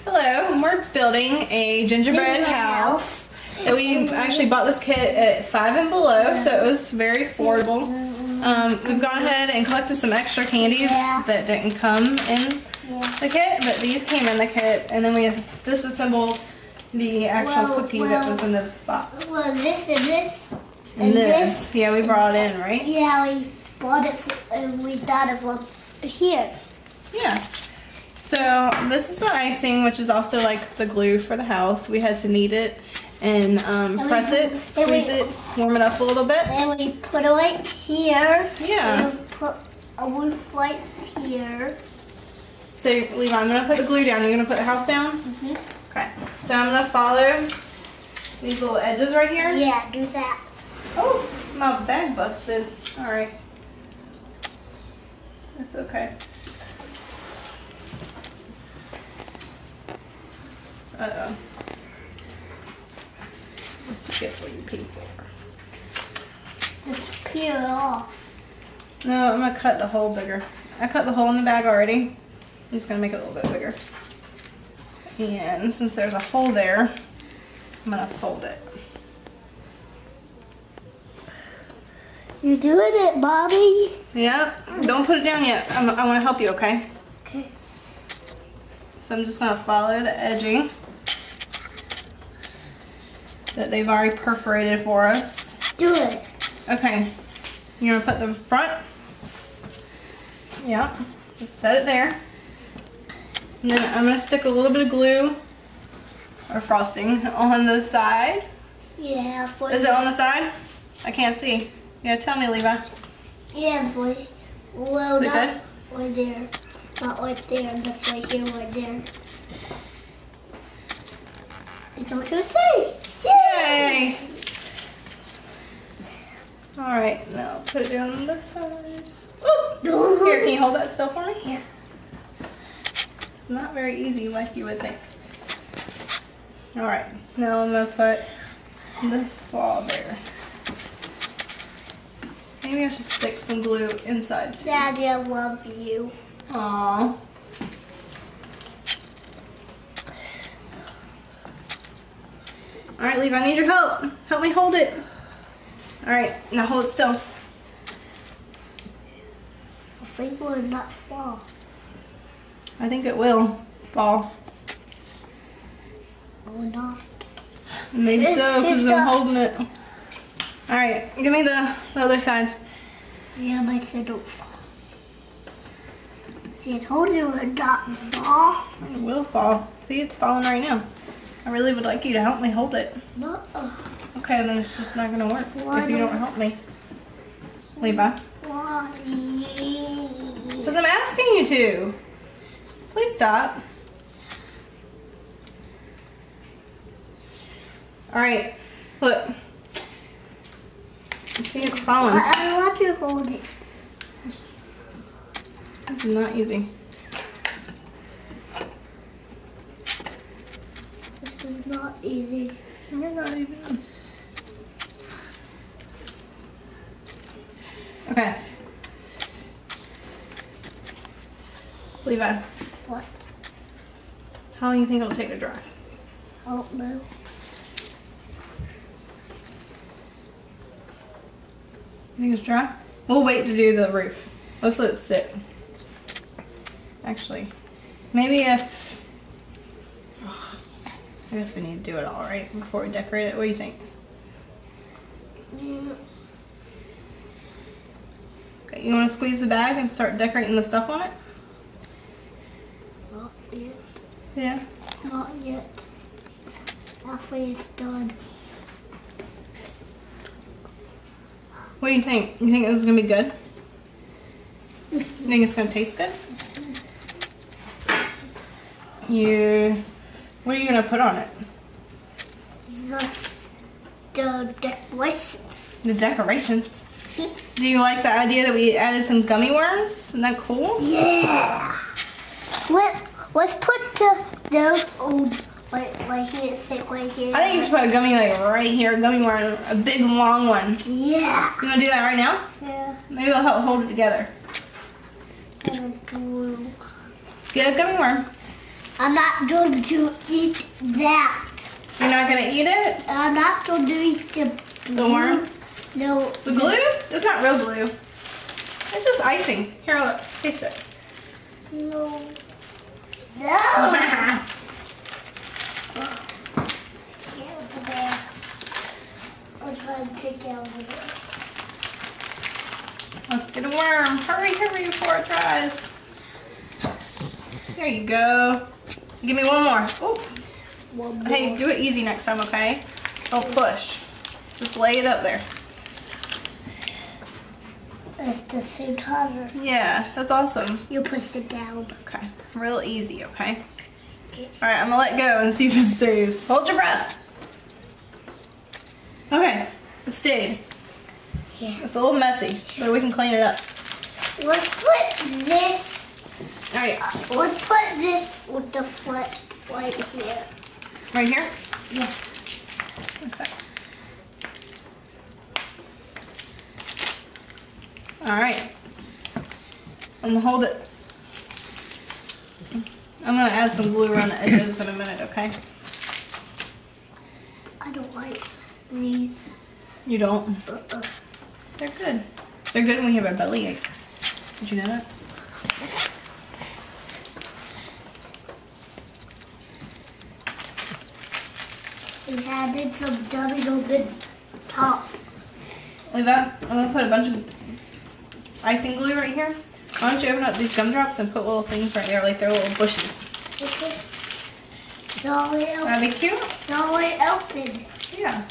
Hello, we're building a gingerbread house. And we actually bought this kit at 5 and below, so it was very affordable. We've gone ahead and collected some extra candies that didn't come in the kit, but these came in the kit, and then we have disassembled the actual cookie that was in the box. Well, this and this. And this. Yeah, we brought it in, right? Yeah, we bought it and we got it from here. Yeah. So this is the icing, which is also like the glue for the house. We had to knead it and press it, squeeze it, warm it up a little bit. And we put it right here. Yeah. And we put a roof right here. So Levi, I'm gonna put the glue down. You're gonna put the house down? Mm-hmm. Okay. So I'm gonna follow these little edges right here. Yeah, do that. Oh, my bag busted. All right. That's okay. Uh-oh. Let's get what you paid for. Just peel it off. No, I'm gonna cut the hole bigger. I cut the hole in the bag already. I'm just gonna make it a little bit bigger. And since there's a hole there, I'm gonna fold it. You doing it, Bobby? Yeah, don't put it down yet. I wanna help you, okay? Okay. So I'm just gonna follow the edging that they've already perforated for us. Do it. Okay, you're gonna put the front. Yeah, just set it there. And then I'm gonna stick a little bit of glue or frosting on the side. Yeah. Is it on the side? I can't see. You gotta tell me, Levi. Yeah, boy. Well, Is it not good? right there. Not right there. That's right here, right there. It's what you say. Yay! Alright, now put it down on this side. Ooh. Here, can you hold that still for me? Yeah. It's not very easy like you would think. Alright, now I'm gonna put the swab there. Maybe I should stick some glue inside too. Daddy, I love you. Aww. Alright, Levi, I need your help. Help me hold it. Alright, now hold it still. I think it will not fall. I think it will fall. Or not. Maybe so, because it's I'm holding it. Alright, give me the other side. Yeah, my said don't fall. See, I told you it would not fall. It will fall. See, it's falling right now. I really would like you to help me hold it. No. Okay, then it's just not going to work Why if you don't help me. Levi. Why? Because I'm asking you to. Please stop. Alright, look. See, it's falling. I want you to hold it. This is not easy. This is not easy. You're not even. Okay. Levi, What? how long do you think it'll take to dry? I don't know. You think it's dry? We'll wait to do the roof. Let's let it sit. Actually, maybe if... Ugh, I guess we need to do it all right before we decorate it. What do you think? Yeah. Okay, you want to squeeze the bag and start decorating the stuff on it? Not yet. Yeah. Not yet. After it's done. What do you think? You think this is going to be good? You think it's going to taste good? What are you going to put on it? The decorations. The decorations? Do you like the idea that we added some gummy worms? Isn't that cool? Yeah. Let's put those on right here, sit right here. I think you should put a gummy like right here, a gummy worm, a big long one. Yeah. You want to do that right now? Yeah. Maybe I'll help hold it together. Good. Get a gummy worm. I'm not going to eat that. You're not gonna eat it? I'm not going to eat the worm? No. The glue? It's not real glue. It's just icing. Here, look. Taste it. No. No. I'll try and take out of it. Let's get a worm. Hurry, hurry before it dries. There you go. Give me one more. Ooh. One more. Hey, do it easy next time, okay? Don't push. Just lay it up there. It's the same color. Yeah, that's awesome. You push it down. Okay, real easy, okay? Okay. All right, I'm gonna let go and see if it stays. Hold your breath. Okay, it stayed. Yeah. It's a little messy, but we can clean it up. Let's put this. All right, Let's put this with the foot right here. right here? Yeah. Okay. All right. I'm gonna hold it. I'm gonna add some glue around the edges in a minute, okay? I don't like these. You don't? They're good. They're good when we have a bellyache. Did you know that? We added some dubbing on the top. Like that. I'm gonna put a bunch of icing glue right here. Why don't you open up these gumdrops and put little things right there, like they're little bushes. Okay. It's all the way open. That'd be cute. It's all the way open. Yeah.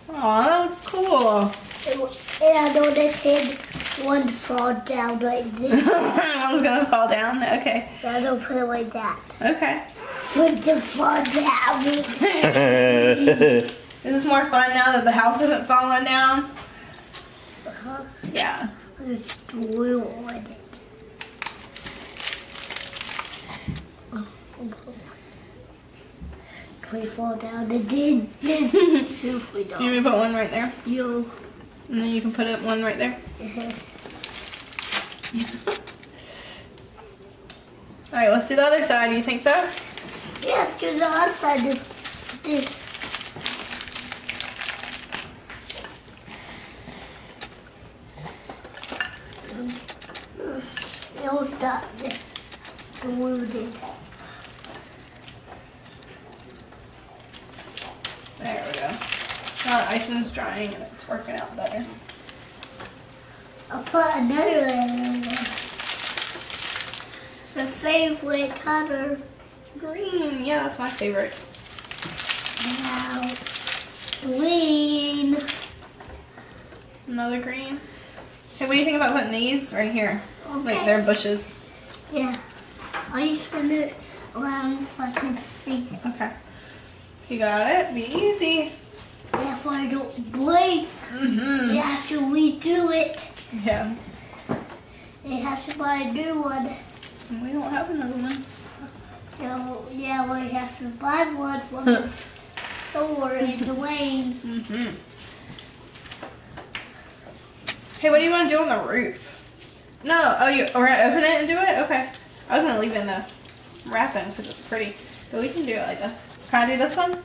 Aw, that looks cool. And on the tin, one fall down like this. One's gonna fall down. Okay. I don't put it like that. Okay. One to fall down. Is this more fun now that the house isn't falling down? Yeah. There's glue on it. Can we fall down the tin? If we You want me to put one right there? You. And then you can put one right there. Alright, let's do the other side. Do you think so? Yes, to the other side of this. It'll stop this. Glued it. There we go. Now the icing's drying and it's working out better. I'll put another layer. The favorite color. Green. Yeah, that's my favorite. Now, green. Another green. Hey, what do you think about putting these right here? Okay. Like they're bushes. Yeah. I just turn it around so I can see. Okay. You got it. Be easy. If I don't break, you have to redo it. Yeah. You have to buy a new one. We don't have another one. Yeah, we have to buy one from the store in Dwayne. Hey, what do you want to do on the roof? No. Oh, we're going to open it and do it? Okay. I was going to leave it in the wrapping because it's pretty. But we can do it like this. Can I do this one?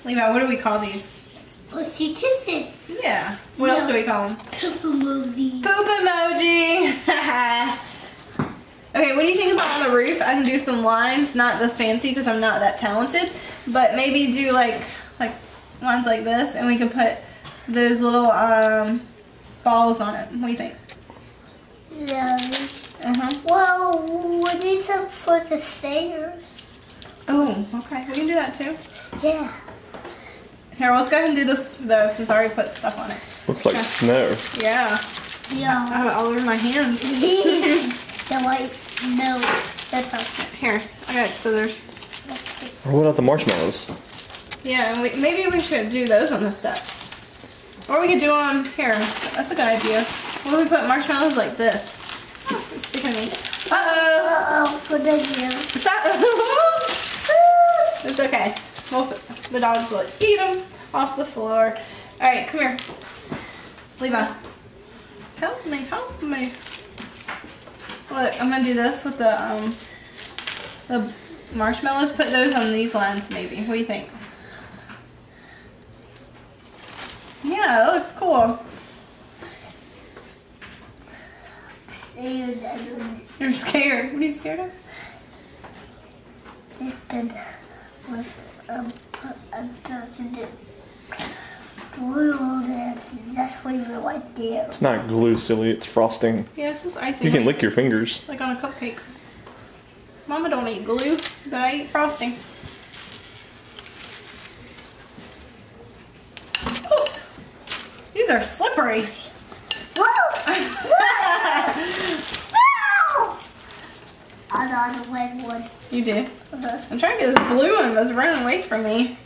Levi, what do we call these? Pussy kisses. Yeah. What else do we call them? Poop emoji. Poop emoji. Okay, what do you think about on the roof? I can do some lines, not this fancy because I'm not that talented, but maybe do like lines like this, and we can put those little balls on it. What do you think? Yeah. Well, we need some for the stairs. Oh, okay. We can do that too. Yeah. Here, let's go ahead and do this though, since I already put stuff on it. Looks like snow. Yeah. I Yeah. have it all over my hands. The white snow. That's awesome. Here, I got scissors. What about the marshmallows? Yeah, and maybe we should do those on the steps. Or we could do them here. That's a good idea. What if we put marshmallows like this? Oh, it's sticking me. Uh-oh. Uh-oh, for the year. Stop. It's okay. The dogs will eat them. off the floor. All right, come here. Levi. Help me, help me. Look, I'm gonna do this with the marshmallows. Put those on these lines maybe. What do you think? Yeah, that looks cool. You're scared. What are you scared of? That's what you right there. It's not glue, silly. It's frosting. Yeah, it's just icing. You can lick your fingers. Like on a cupcake. Mama don't eat glue, but I eat frosting. Oh, these are slippery. Whoa! I know the red one. You do? I'm trying to get this blue one, but it's running away from me.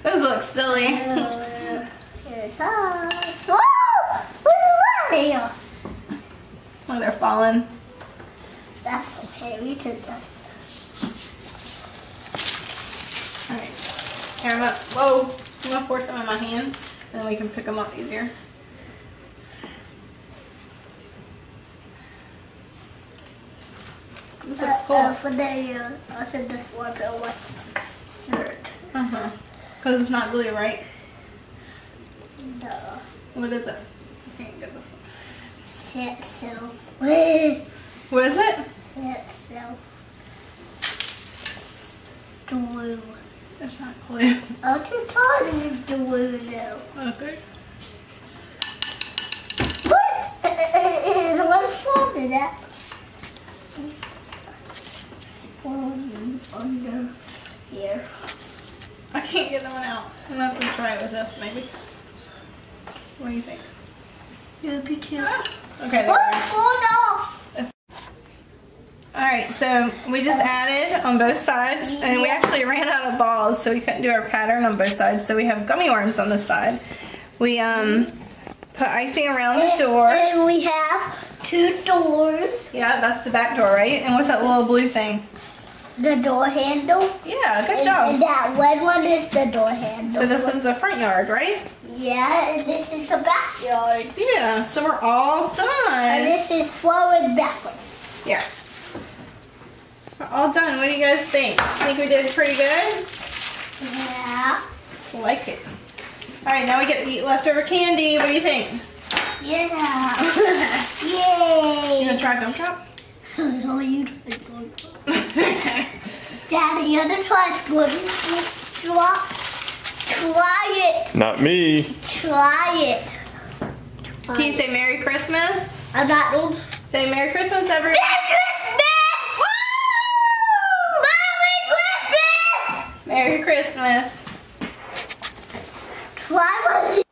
Those look silly. Whoa! What's around here? Look, they're falling. That's okay. We took this. Alright. Here, I'm whoa. I'm gonna pour some in my hand, and then we can pick them up easier. This looks cool. For the, I should just want to watch shirt. Because it's not glue, right? No. What is it? I can't get this one. Setso. What is it? Setso. Glue. It's not glue. I'm too tired of glue now. Okay. What? What form is that? Under here. I can't get that one out. I'm gonna have to try it with this, maybe. What do you think? Yeah, me too. Okay. Off. Alright, so we just added on both sides, and we actually ran out of balls, so we couldn't do our pattern on both sides, so we have gummy worms on this side. We put icing around the door. And we have 2 doors. Yeah, that's the back door, right? And what's that little blue thing? The door handle. Yeah, good And job. that red one is the door handle. So this is the front yard, right? Yeah, and this is the backyard. Yeah, so we're all And done. this is forward backwards. Yeah. We're all done. What do you guys think? Think we did pretty good? Yeah. Like it. Alright, now we get to eat leftover candy. What do you think? Yeah. You Yay. gonna try gum drop? No, you try gum drop. Daddy, you're the try gum drop. Try it. Not me. Try it. Can you say Merry Christmas? I'm not old. Say Merry Christmas, everyone. Merry Christmas! Merry Christmas. Try one.